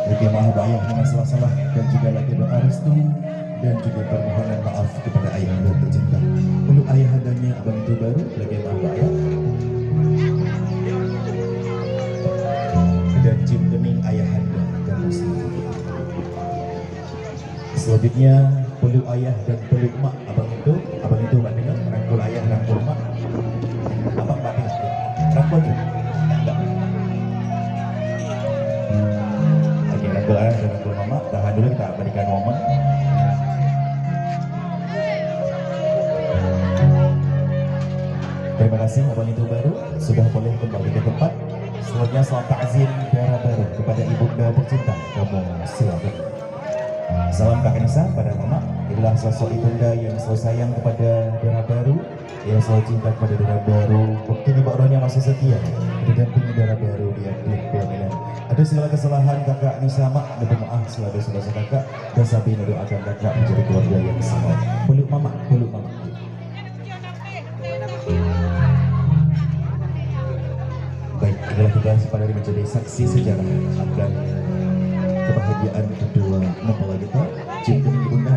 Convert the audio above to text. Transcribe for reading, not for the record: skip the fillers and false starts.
Bagi maaf ayah dengan salah-salah dan juga lagi doa restu dan juga permohonan maaf kepada ayah anda tercinta. Untuk ayah andanya abang itu baru lagi maaf ayah dan Jim Kening ayah anda dan muslim. Selanjutnya peluk ayah dan peluk mak abang itu mak dengar rangkul ayah rangkul mak abang mak dengar rangkul tu enggak. Okey, rangkul ayah dan rangkul mama. Tahan dulu, kita berikan momen. Terima kasih abang itu baru sudah boleh kembali ke tempat. Selanjutnya salam takzim Dara Baru kepada ibunda tercinta, kamu silakan. Salam Kak Nisa pada mama. Itulah sosok ibunda yang selalu sayang kepada Dara Baru, yang selalu cinta kepada Dara Baru. Bukti di bawahnya masih setia didampingi Dara Baru di atlet pelaminan. Ada segala kesalahan kakak Nisa mak, minta maaf selalu dosa kakak dan Sabi mendoakan kakak menjadi keluarga yang sama. Peluk mama, peluk mama. Baik, adalah kita pada hari menjadi saksi sejarah akan kebahagiaan kedua mempelai kita. Jika diundang